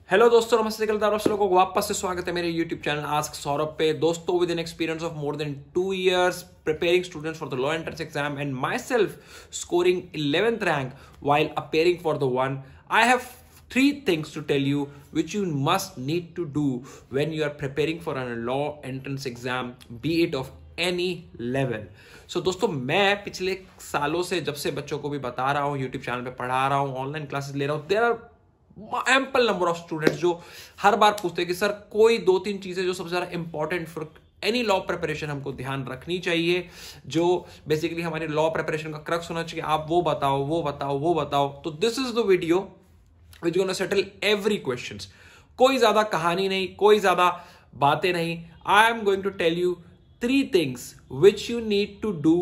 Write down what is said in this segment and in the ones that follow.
Hello दोस्तों, नमस्ते। कल आप लोगों को वापस से स्वागत है मेरे यूट्यूब चैनल आस्क सौरभ पे। दोस्तों, with an experience of more than 2 years preparing students for the law entrance exam and myself scoring 11th rank while appearing for the one, I have 3 things to tell you which you must need to do when you are preparing for a law entrance exam, be it of any level. So दोस्तों, मैं पिछले सालों से जब से बच्चों को भी बता रहा हूँ, यूट्यूब चैनल पे पढ़ा रहा हूँ, ऑनलाइन क्लासेस ले रहा हूँ, there are ample number of students जो हर बार पूछते हैं कि सर कोई 2-3 चीजें जो सबसे ज्यादा important for any law preparation हमको ध्यान रखनी चाहिए, जो बेसिकली हमारे लॉ प्रिपरेशन का क्रक्स होना चाहिए, आप वो बताओ वो बताओ वो बताओ। तो this is the video which gonna settle every questions. कोई ज्यादा कहानी नहीं, कोई ज्यादा बातें नहीं। I am going to tell you 3 things which you need to do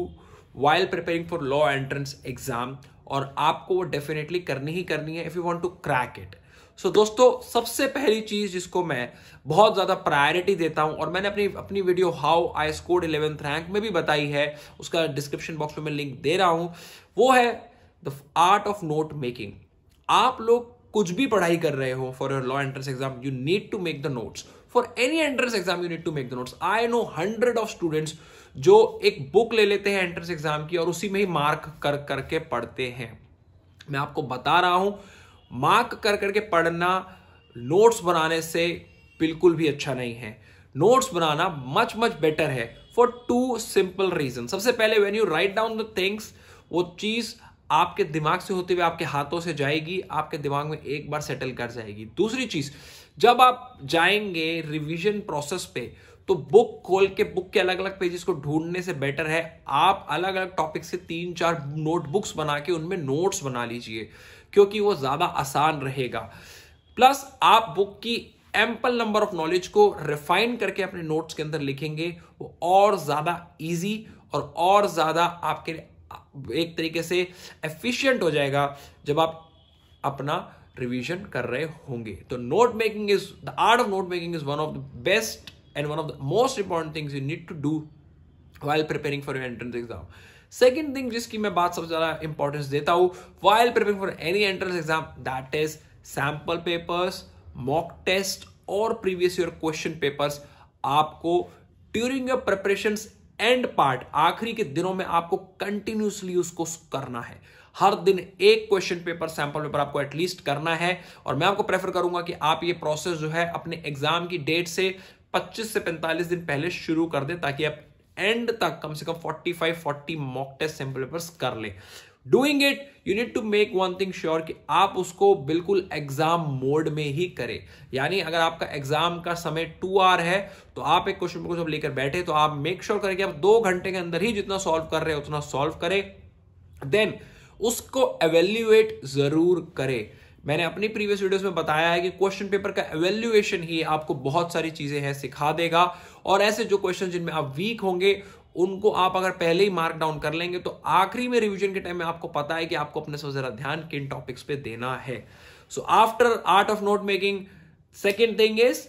while preparing for law entrance exam, और आपको वो डेफिनेटली करनी ही करनी है if you want to crack it. So दोस्तों, सबसे पहली चीज जिसको मैं बहुत ज्यादा प्रायोरिटी देता हूं, और मैंने अपनी video how I scored 11th rank में भी बताई है, उसका डिस्क्रिप्शन बॉक्स में मैं लिंक दे रहा हूं, वो है the art of note making. आप लोग कुछ भी पढ़ाई कर रहे हो for your law entrance exam, you need to make the notes. For any entrance exam you need to make the notes. I know 100 of students जो एक बुक ले लेते हैं एंट्रेंस एग्जाम की और उसी में ही मार्क कर करके पढ़ते हैं। मैं आपको बता रहा हूं, मार्क कर करके पढ़ना नोट्स बनाने से बिल्कुल भी अच्छा नहीं है। नोट्स बनाना मच मच बेटर है फॉर 2 सिंपल रीजन। सबसे पहले, when you write down the things, वो चीज आपके दिमाग से होते हुए आपके हाथों से जाएगी, आपके दिमाग में एक बार सेटल कर जाएगी। दूसरी चीज, जब आप जाएंगे रिवीजन प्रोसेस पे, तो बुक खोल के बुक के अलग अलग पेजेस को ढूंढने से बेटर है आप अलग अलग टॉपिक से 3-4 नोटबुक्स बना के उनमें नोट्स बना लीजिए, क्योंकि वो ज्यादा आसान रहेगा। प्लस आप बुक की एम्पल नंबर ऑफ नॉलेज को रिफाइन करके अपने नोट्स के अंदर लिखेंगे, वो और ज्यादा इजी और ज्यादा आपके एक तरीके से एफिशिएंट हो जाएगा जब आप अपना रिवीजन कर रहे होंगे। तो note making is the art of note making is one of the best and one of the most important things you need to do while preparing for your entrance exam. Second thing जिसकी मैं बात सबसे ज्यादा importance देता हूं while preparing for any entrance exam, that is sample papers, mock test और previous year question papers। आपको during your preparations end part, आखिरी के दिनों में आपको कंटिन्यूसली उसको करना है। हर दिन एक क्वेश्चन पेपर, सैंपल पेपर आपको एटलीस्ट करना है। और मैं आपको प्रेफर करूंगा कि आप ये प्रोसेस जो है अपने एग्जाम की डेट से 25 से 45 दिन पहले शुरू कर दें, ताकि आप एंड तक कम से कम 45-40 मॉक टेस्ट सैंपल पेपर्स कर लें। Doing it, you need to make one thing sure कि आप उसको बिल्कुल एग्जाम मोड में ही करें। यानी अगर आपका एग्जाम का समय 2 आवर है, तो आप एक क्वेश्चन पेपर को जब लेकर बैठे तो आप मेक श्योर करें कि आप 2 घंटे के अंदर ही जितना सॉल्व कर रहे हैं उतना सॉल्व करें। देन उसको एवेल्युएट जरूर करें। मैंने अपनी प्रीवियस वीडियोस में बताया है कि क्वेश्चन पेपर का एवेल्युएशन ही आपको बहुत सारी चीजें हैं सिखा देगा, और ऐसे जो क्वेश्चन जिनमें आप वीक होंगे उनको आप अगर पहले ही मार्क डाउन कर लेंगे, तो आखिरी में रिवीजन के टाइम में आपको पता है कि आपको अपने सबसे ज्यादा ध्यान किन टॉपिक्स पे देना है। So after art of note making, second thing is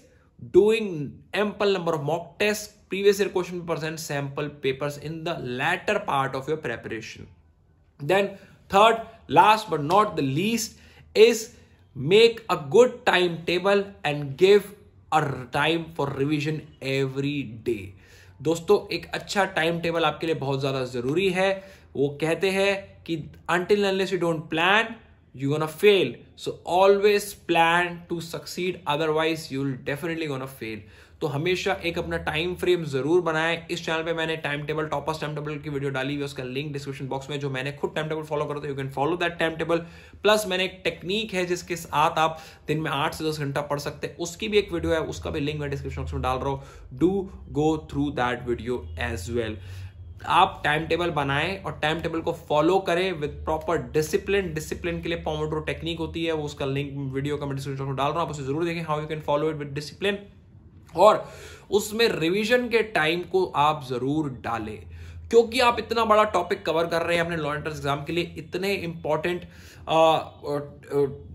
doing ample number of mock test, previous year question papers and sample papers in the latter part of your preparation. Then third, last but not the least, is make a good timetable and give a time for revision every day. दोस्तों, एक अच्छा time table आपके लिए बहुत ज्यादा जरूरी है। वो कहते हैं कि until unless you don't plan, you're gonna fail. So always plan to succeed, otherwise you'll definitely gonna fail. तो हमेशा एक अपना टाइम फ्रेम जरूर बनाएं। इस चैनल पे मैंने time table, toppers time table की वीडियो डाली हुई है, उसका लिंक डिस्क्रिप्शन बॉक्स में, जो मैंने खुद टाइम टेबल फॉलो करता हूं, you can follow that time table. Plus मैंने एक टेक्निक है जिसके साथ आप दिन में 8 से 10 घंटा पढ़ सकते हैं, उसकी भी एक वीडियो है, उसका भी लिंक मैं डिस्क्रिप्शन बॉक्स में डाल रहा हूं। Do go through that video as well. आप टाइम टेबल बनाएं और टाइम टेबल को फॉलो करें विद प्रॉपर डिसिप्लिन। डिसिप्लिन के लिए पोमोडोरो टेक्निक होती है, वो उसका लिंक वीडियो का मैं डिस्क्रिप्शन में डाल रहा हूं, आप उसे जरूर देखें, how you can follow it with discipline. और उसमें रिवीजन के टाइम को आप जरूर डालें, क्योंकि आप इतना बड़ा टॉपिक कवर कर रहे हैं अपने लॉ एंट्रेंस एग्जाम के लिए। इतने इंपॉर्टेंट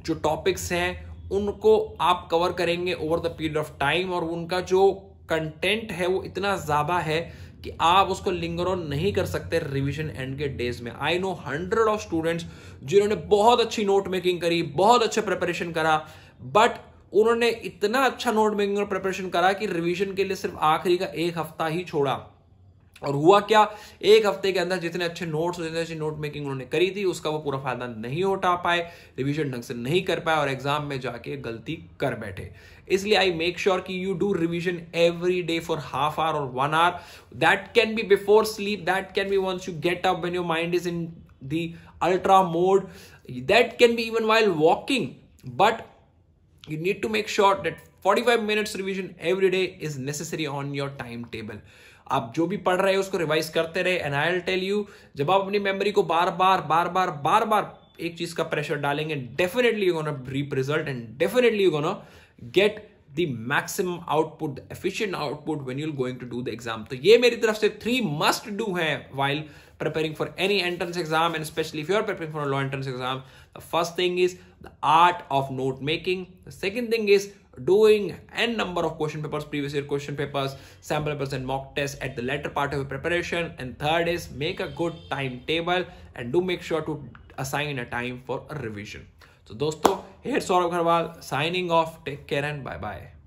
जो टॉपिक्स हैं उनको आप कवर करेंगे over the period of time, और उनका जो कंटेंट है वो इतना ज्यादा है कि आप उसको लिंगर ऑन नहीं कर सकते रिवीजन एंड के डेज में। आई नो 100 ऑफ स्टूडेंट्स जिन्होंने बहुत अच्छी नोट मेकिंग करी, बहुत अच्छा प्रिपरेशन करा, बट उन्होंने इतना अच्छा नोट मेकिंग और प्रिपरेशन करा कि रिवीजन के लिए सिर्फ आखिरी का 1 हफ्ता ही छोड़ा। और हुआ क्या, 1 हफ्ते के अंदर जितने अच्छे नोट्स, जितने अच्छी नोट मेकिंग उन्होंने करी थी, उसका वो पूरा फायदा नहीं उठा पाए, रिवीजन ढंग से नहीं कर पाए और एग्जाम में जाके गलती कर बैठे। इसलिए आई मेक श्योर कि you do revision every day for half hour और 1 hour. That can be before sleep, that can be once you get up when your mind is in the ultra mode, that can be even while walking, but you need to make sure that 45 minutes revision every day is necessary on your timetable. आप जो भी पढ़ रहे हैं उसको revise करते रहे, and I will tell you, जब आप अपनी मेमोरी को बार बार एक चीज का प्रेशर डालेंगे, definitely you gonna reap result and definitely you gonna get the maximum output, the efficient output when you're going to do the exam. तो ये मेरी तरफ से 3 must do हैं while preparing for any entrance exam, and especially if you're preparing for a law entrance exam. The first thing is the art of note making. The second thing is doing n number of question papers, previous year question papers, sample papers and mock tests at the latter part of your preparation. And third is make a good timetable and do make sure to assign a time for a revision. तो दोस्तों, here Saurabh Agarwal signing off. Take care and bye bye.